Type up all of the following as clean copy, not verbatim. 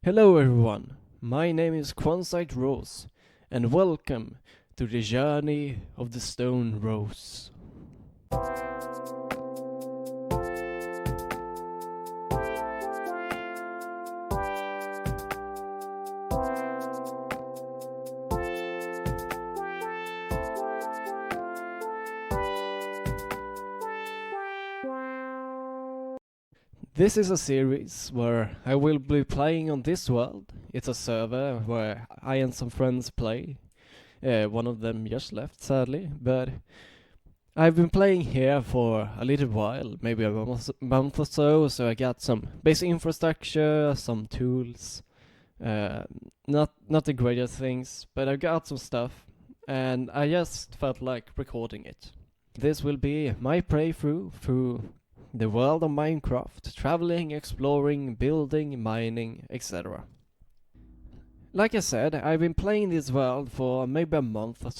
Hello everyone, my name is Quonsite Rose, and welcome to the journey of the Stone Rose. This is a series where I will be playing on this world. It's a server where I and some friends play. One of them just left, sadly, but I've been playing here for a little while, maybe a month or so I got some basic infrastructure, some tools, not the greatest things, but I got some stuff, and I just felt like recording it. This will be my playthrough through the world of Minecraft, traveling, exploring, building, mining, etc. Like I said, I've been playing this world for maybe a month or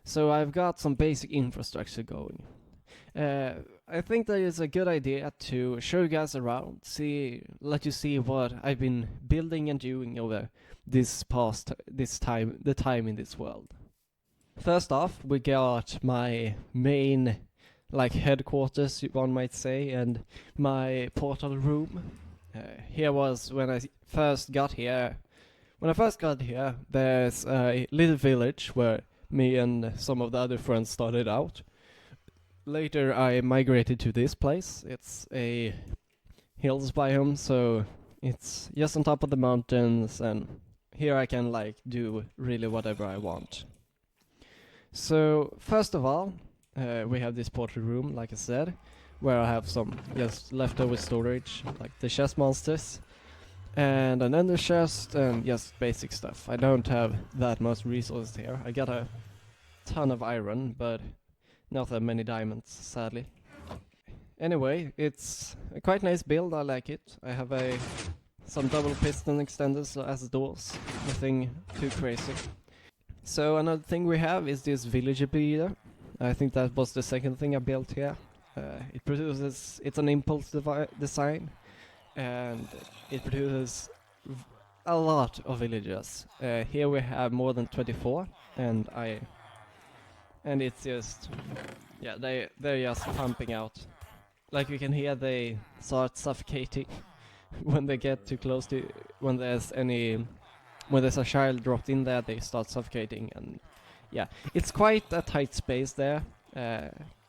so I've got some basic infrastructure going. I think that it's a good idea to show you guys around, let you see what I've been building and doing over the time in this world. First off, we got my main, like headquarters, one might say, and my portal room. Here was when I first got here. When I first got here, there's a little village where me and some of the other friends started out. Later I migrated to this place. It's a hills biome, so it's just on top of the mountains, and here I can like do really whatever I want. So first of all, we have this portal room, like I said, where I have some just leftover storage, like the chest monsters, and an ender chest, and just basic stuff. I don't have that much resources here. I got a ton of iron, but not that many diamonds, sadly. Anyway, it's a quite nice build, I like it. I have some double piston extenders as doors, nothing too crazy. So another thing we have is this villager breeder. I think that was the second thing I built here. It's an impulse design, and it produces a lot of villagers. Here we have more than 24, and it's just, yeah, they're just pumping out. Like you can hear, they start suffocating when they get too close to, when there's a child dropped in there, they start suffocating, and yeah, it's quite a tight space there,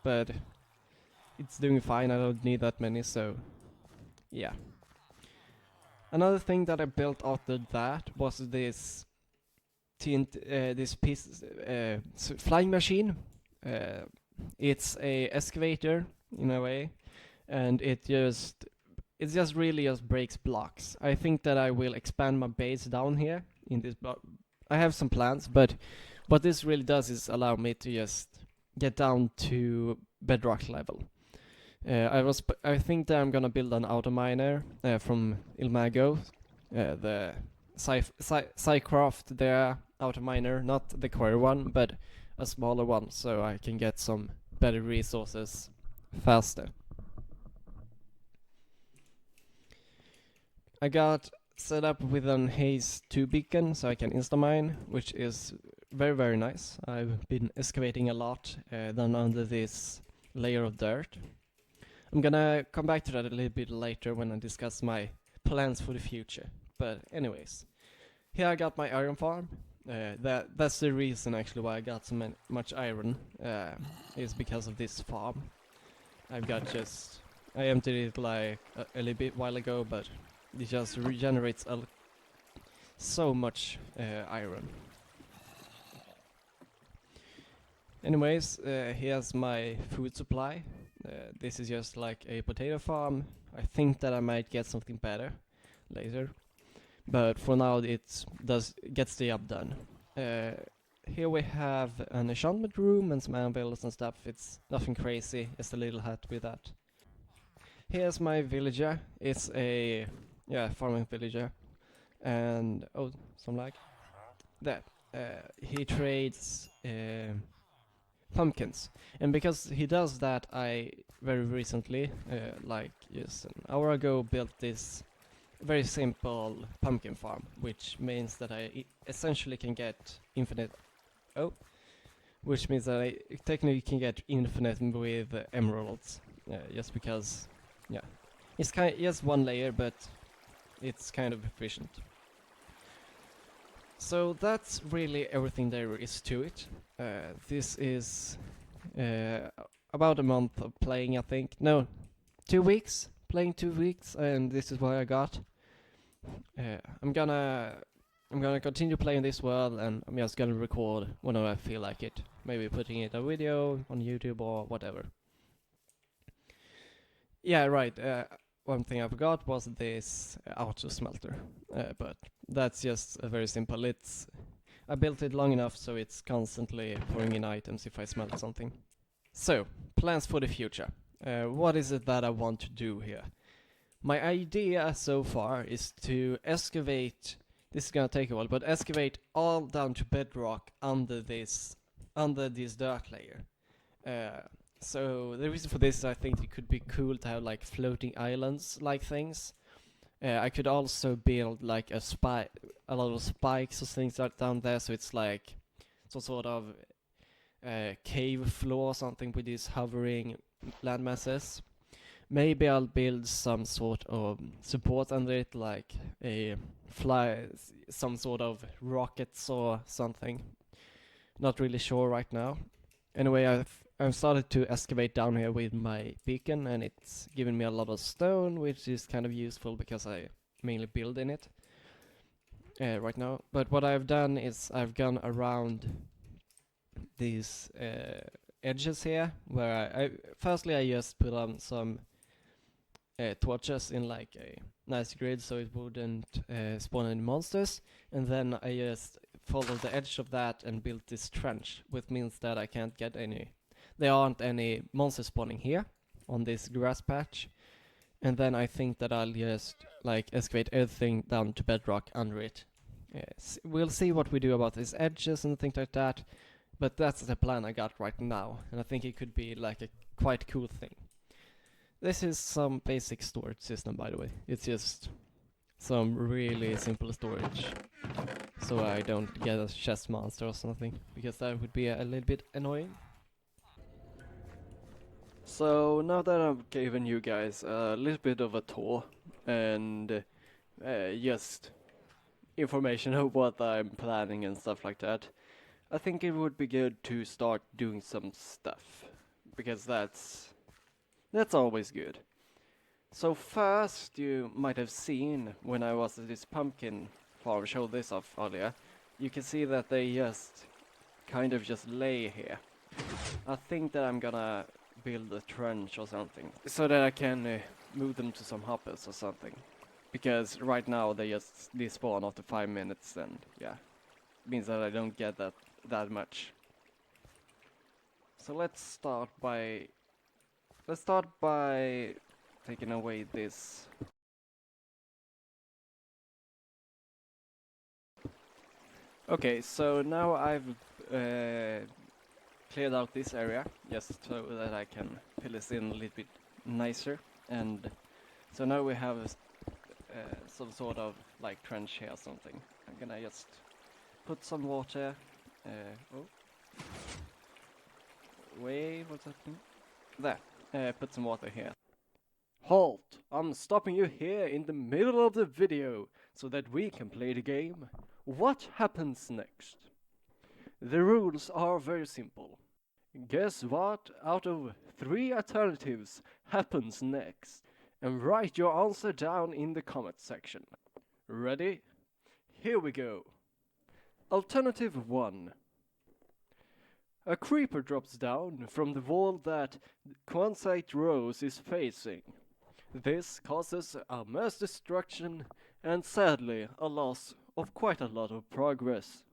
but it's doing fine. I don't need that many, so yeah. Another thing that I built after that was this flying machine. It's a excavator in a way, and it just really just breaks blocks. I think that I will expand my base down here in this block. I have some plans, but what this really does is allow me to just get down to bedrock level. I think that I'm gonna build an auto miner from Ilmago, the Psycraft, their auto miner, not the quarry one, but a smaller one, so I can get some better resources faster. I got set up with an Haze 2 beacon, so I can insta-mine, which is very, very nice. I've been excavating a lot down under this layer of dirt. I'm gonna come back to that a little bit later when I discuss my plans for the future. But anyways, here I got my iron farm. That's the reason actually why I got so much iron, is because of this farm. I emptied it like a little bit while ago, but it just regenerates so much iron. Anyways, here's my food supply. This is just like a potato farm. I think that I might get something better later, but for now it gets the job done. Here we have an enchantment room and some anvils and stuff. It's nothing crazy, just a little hut with that. Here's my villager. It's a farming villager, and some lag. There, he trades pumpkins, and because he does that, I very recently, like just an hour ago, built this very simple pumpkin farm, which means that I essentially can get infinite. Oh, which means that I technically can get infinite with emeralds, just because, yeah, it's kind of just one layer, but it's kind of efficient. So that's really everything there is to it. This is about a month of playing, I think. No, 2 weeks. Playing 2 weeks, and this is what I got. I'm gonna continue playing this world, and I'm just gonna record whenever I feel like it. Maybe putting it a video on YouTube or whatever. Yeah, right. One thing I forgot was this auto smelter, but that's just very simple. I built it long enough so it's constantly pouring in items if I smelt something. So, plans for the future. What is it that I want to do here? My idea so far is to excavate. This is gonna take a while, but excavate all down to bedrock under this dirt layer. So the reason for this is I think it could be cool to have like floating islands like things. I could also build like a lot of spikes or things down there, so it's like some sort of cave floor or something with these hovering landmasses. Maybe I'll build some sort of support under it, like some sort of rockets or something. Not really sure right now. Anyway, I've started to excavate down here with my beacon, and it's given me a lot of stone, which is kind of useful because I mainly build in it right now. But what I've done is I've gone around these edges here, where I firstly I just put on some torches in like a nice grid so it wouldn't spawn any monsters, and then I just followed the edge of that and built this trench, which means that I can't get there aren't any monsters spawning here on this grass patch. And then I think that I'll just like excavate everything down to bedrock under it. Yes, we'll see what we do about these edges and things like that, but that's the plan I got right now, and I think it could be like a quite cool thing. This is some basic storage system, by the way. It's just some really simple storage, so I don't get a chest monster or something, because that would be a little bit annoying. So now that I've given you guys a little bit of a tour and just information of what I'm planning and stuff like that, I think it would be good to start doing some stuff, because that's always good. So first, you might have seen when I was at this pumpkin farm, showed this off earlier, you can see that they just kind of just lay here. I think that I'm gonna build a trench or something, so that I can move them to some hoppers or something. Because right now they just despawn after 5 minutes, and yeah, means that I don't get that much. So let's start by taking away this. Okay, so now I've cleared out this area just so that I can fill this in a little bit nicer, and so now we have some sort of like trench here or something. I'm gonna just put some water. Oh, wait, what's happening? There. Put some water here. Halt! I'm stopping you here in the middle of the video so that we can play the game. What happens next? The rules are very simple. Guess what out of 3 alternatives happens next? And write your answer down in the comment section. Ready? Here we go. Alternative 1. A creeper drops down from the wall that Quartzite Rose is facing. This causes a mass destruction and sadly a loss of quite a lot of progress.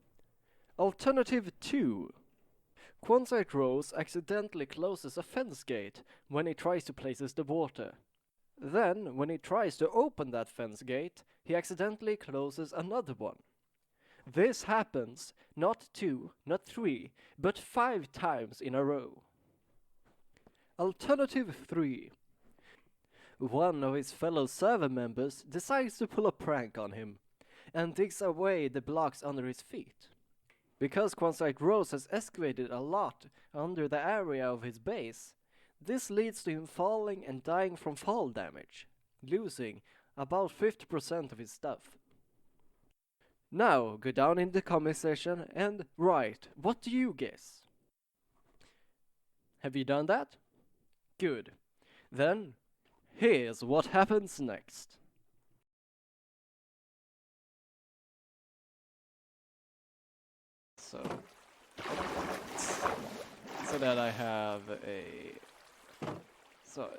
Alternative 2. Quartzite Rose accidentally closes a fence gate when he tries to place the water. Then, when he tries to open that fence gate, he accidentally closes another one. This happens not 2, not 3, but 5 times in a row. Alternative 3. one of his fellow server members decides to pull a prank on him and digs away the blocks under his feet. Because Quartzite Rose has excavated a lot under the area of his base, this leads to him falling and dying from fall damage, losing about 50% of his stuff. Now, go down in the comment section and write, what do you guess? Have you done that? Good. Then, here's what happens next. So that I have a... So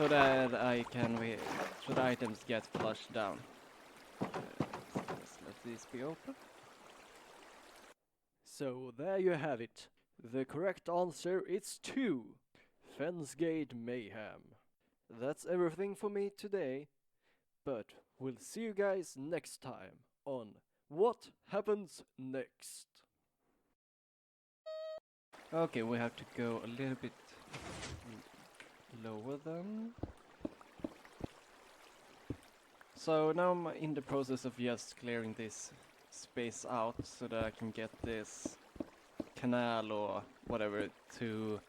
that I can... so the items get flushed down. Let's let these be open. So there you have it. The correct answer is 2. Fensgate Mayhem. That's everything for me today, but we'll see you guys next time on What Happens Next. Okay, we have to go a little bit lower then. So now I'm in the process of just clearing this space out so that I can get this canal or whatever to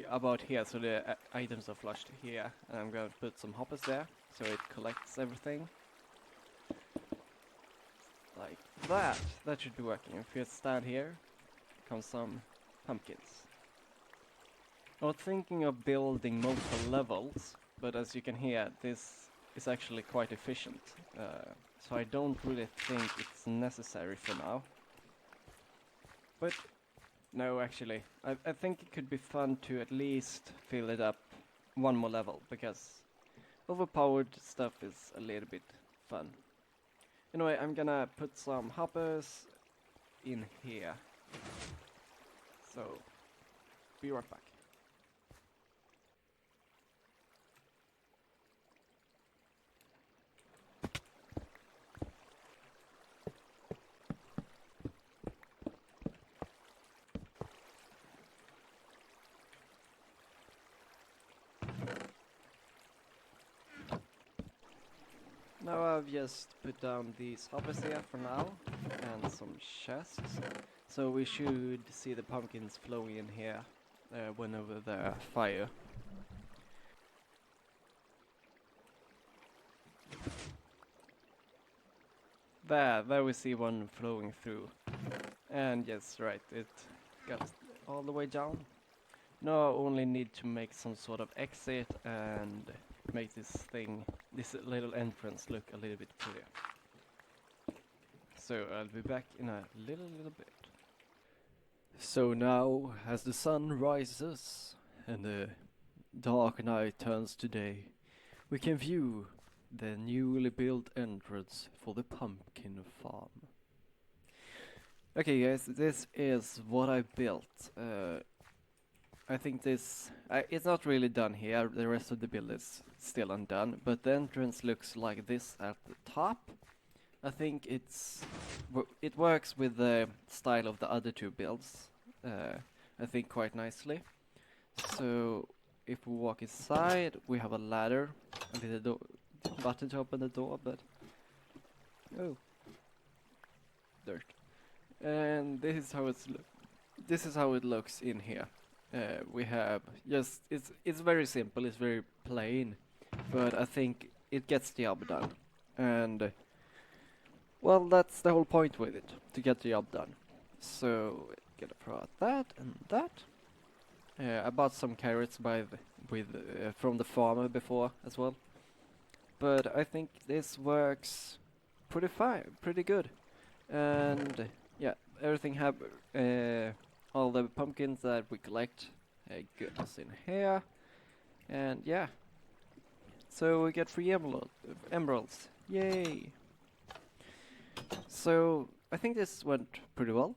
about here, so the items are flushed here, and I'm going to put some hoppers there so it collects everything like that. That should be working. If you stand here, comes some pumpkins. I was thinking of building multiple levels, but as you can hear, this is actually quite efficient, so I don't really think it's necessary for now. But no, actually, I think it could be fun to at least fill it up one more level, because overpowered stuff is a little bit fun. Anyway, I'm gonna put some hoppers in here. So, be right back. Now I've just put down these hoppers here for now, and some chests, so we should see the pumpkins flowing in here whenever they're fire. There we see one flowing through, and yes, right, it got all the way down. Now I only need to make some sort of exit and make this little entrance look a little bit prettier. So I'll be back in a little bit. So now, as the sun rises and the dark night turns to day, we can view the newly built entrance for the pumpkin farm. Okay guys, this is what I built. I think this, it's not really done here, the rest of the build is still undone, but the entrance looks like this at the top. I think it works with the style of the other two builds, I think quite nicely. So if we walk inside, we have a ladder, a little button to open the door, but oh, dirt. And this is how it looks in here. We have just it's very simple, it's very plain, but I think it gets the job done, and well, that's the whole point with it, to get the job done. So gonna throw out that and that. I bought some carrots from the farmer before as well, but I think this works pretty fine, pretty good, and yeah, everything have all the pumpkins that we collect goes in here, and yeah, so we get 3 emeralds, yay! So I think this went pretty well,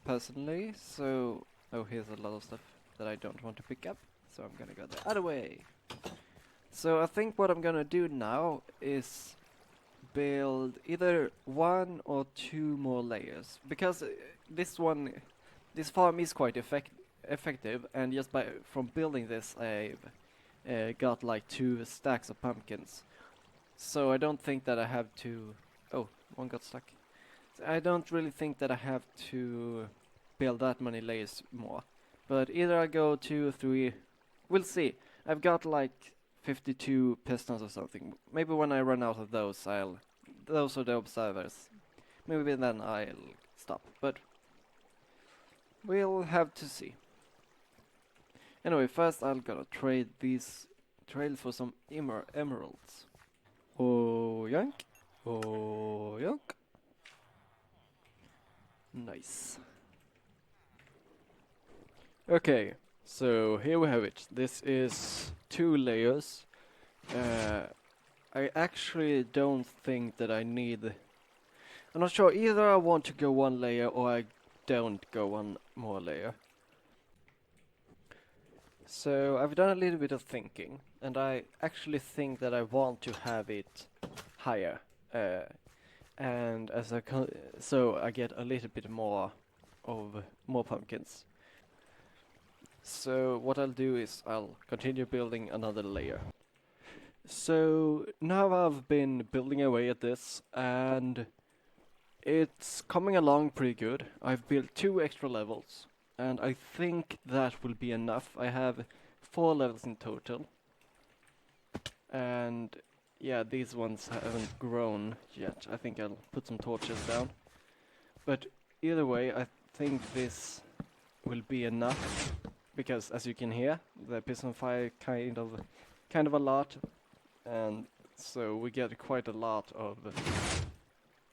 personally. So here's a lot of stuff that I don't want to pick up, so I'm gonna go the other way. So I think what I'm gonna do now is build either 1 or 2 more layers, because this farm is quite effective, and just from building this, I've got like 2 stacks of pumpkins. So I don't think that I have to. Oh, one got stuck. So I don't really think that I have to build that many layers more. But either I go 2 or 3. We'll see. I've got like 52 pistons or something. Maybe when I run out of those, those are the observers. Maybe then I'll stop. But we'll have to see. Anyway, first I'll gotta trade these trails for some emeralds. Oh, yoink. Oh, yoink. Nice. Okay, so here we have it. This is 2 layers. I actually don't think that I need. I'm not sure. Either I want to go 1 layer or I don't go 1 more layer. So I've done a little bit of thinking, and I actually think that I want to have it higher, and so I get a little bit more pumpkins. So what I'll do is I'll continue building another layer. So now I've been building away at this, and it's coming along pretty good. I've built 2 extra levels, and I think that will be enough. I have 4 levels in total. And yeah, these ones haven't grown yet. I think I'll put some torches down. But either way, I think this will be enough, because as you can hear, the piston fire kind of a lot, and so we get quite a lot of.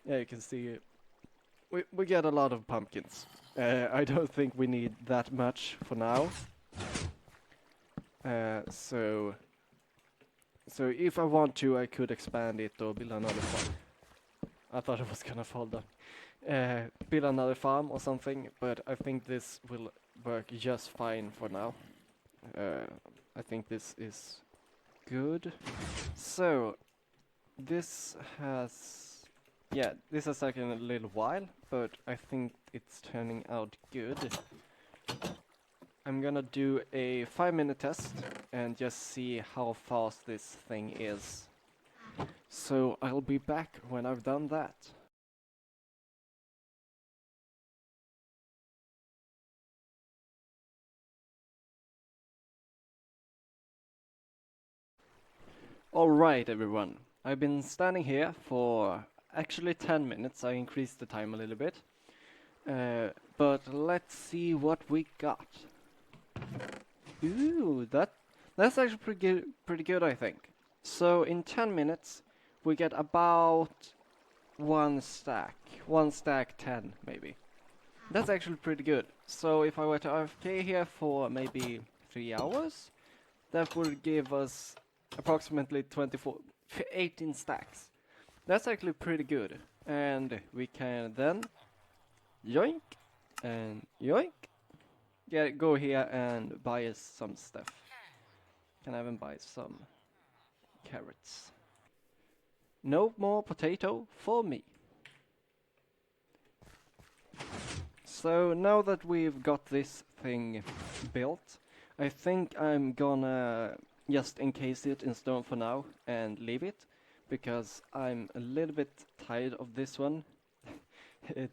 Yeah, you can see we get a lot of pumpkins. I don't think we need that much for now. So if I want to, I could expand it or build another farm. I thought it was gonna fall down. Build another farm or something, but I think this will work just fine for now. I think this is good. So this has taken a little while, but I think it's turning out good. I'm gonna do a 5-minute test and just see how fast this thing is. So I'll be back when I've done that. Alright everyone, I've been standing here for actually 10 minutes. I increased the time a little bit. But let's see what we got. Ooh, that's actually pretty good, I think. So in 10 minutes we get about 1 stack 10 maybe. That's actually pretty good. So if I were to AFK here for maybe 3 hours, that would give us approximately 18 stacks. That's actually pretty good. And we can then yoink and yoink. Yeah, go here and buy us some stuff. Can even buy some carrots. No more potato for me. So now that we've got this thing built, I think I'm gonna just encase it in stone for now and leave it, because I'm a little bit tired of this one,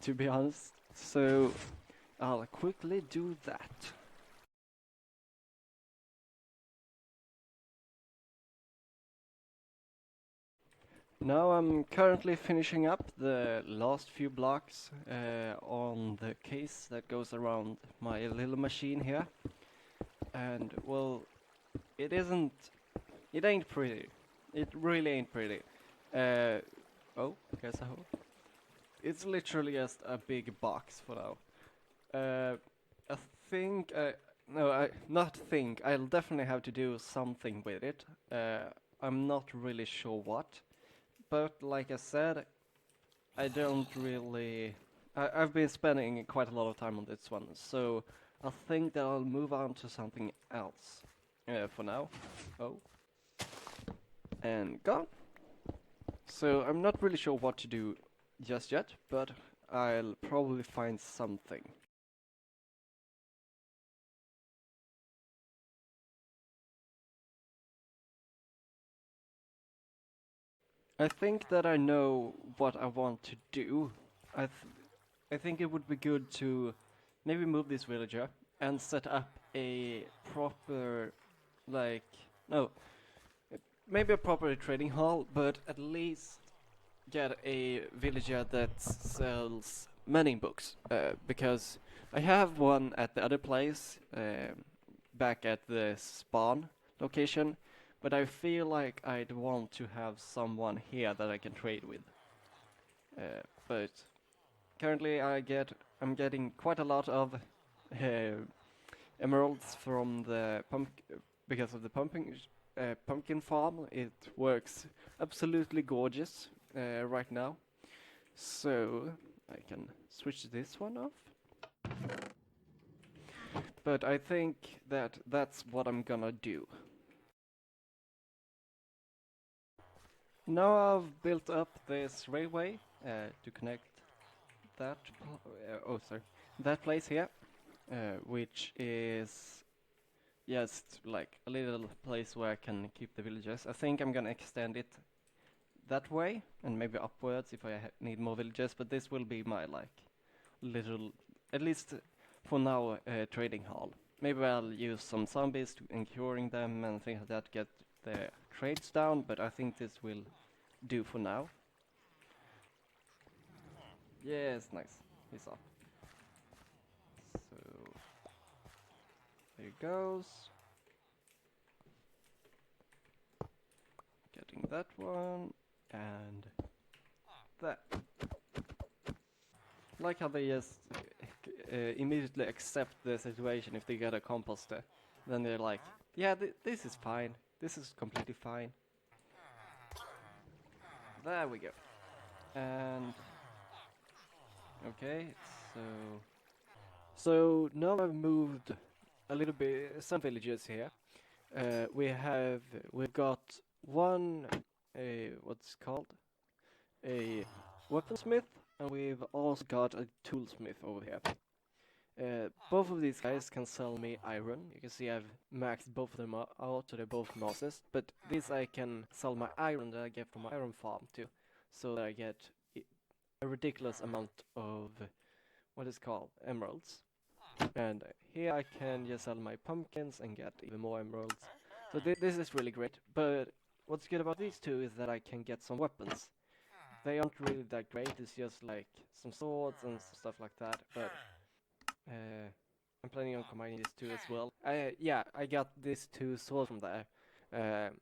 to be honest. So I'll quickly do that. Now I'm currently finishing up the last few blocks on the case that goes around my little machine here. And well, it ain't pretty. It really ain't pretty. Oh, here's a hole. It's literally just a big box for now. I think, I'll definitely have to do something with it. I'm not really sure what, but like I said, I don't really. I've been spending quite a lot of time on this one, so I think that I'll move on to something else for now. Oh, and gone. So I'm not really sure what to do just yet, but I'll probably find something. I think that I know what I want to do. I th I think it would be good to maybe move this villager and set up a proper, like, no, maybe a proper trading hall, but at least get a villager that sells mining books. Because I have one at the other place, back at the spawn location, but I feel like I'd want to have someone here that I can trade with. But currently I'm getting quite a lot of emeralds from the because of the pumpkin farm. It works absolutely gorgeous right now. So I can switch this one off. But I think that that's what I'm gonna do. Now I've built up this railway to connect that. Sorry, that place here, which is just like a little place where I can keep the villagers. I think I'm gonna extend it that way and maybe upwards if I need more villagers. But this will be my like little, at least for now, trading hall. Maybe I'll use some zombies and curing them and things like that, get the trades down, but I think this will do for now. Yes, nice. He's up. So there he goes. Getting that one and that. Like how they just immediately accept the situation if they get a composter. Then they're like, yeah, this is fine. This is completely fine. There we go. And okay, so now I've moved a little bit some villages here. We've got one what's called a weaponsmith, and we've also got a toolsmith over here. Both of these guys can sell me iron. You can see I've maxed both of them out, so they're both Gnosis. But this I can sell my iron that I get from my iron farm too, so that I get a ridiculous amount of what is called emeralds. And here I can just sell my pumpkins and get even more emeralds. So this is really great. But what's good about these two is that I can get some weapons. They aren't really that great. It's just like some swords and stuff like that. But I'm planning on combining these two as well. Yeah, I got these two swords from there.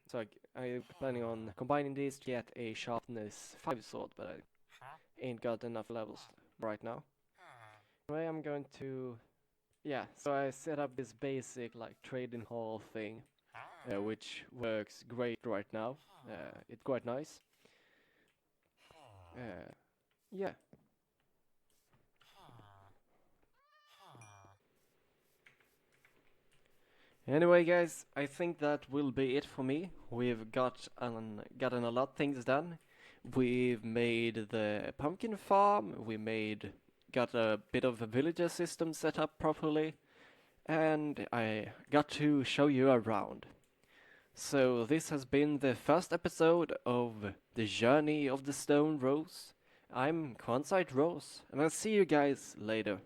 So I'm planning on combining these to get a sharpness 5 sword, but I ain't got enough levels right now. Anyway, I'm going to... Yeah, so I set up this basic like trading hall thing, which works great right now. It's quite nice. Yeah. Anyway, guys, I think that will be it for me. We've gotten a lot of things done. We've made the pumpkin farm. Got a bit of a villager system set up properly, and I got to show you around. So this has been the first episode of The Journey of the Stone Rose. I'm Quansite Rose, and I'll see you guys later.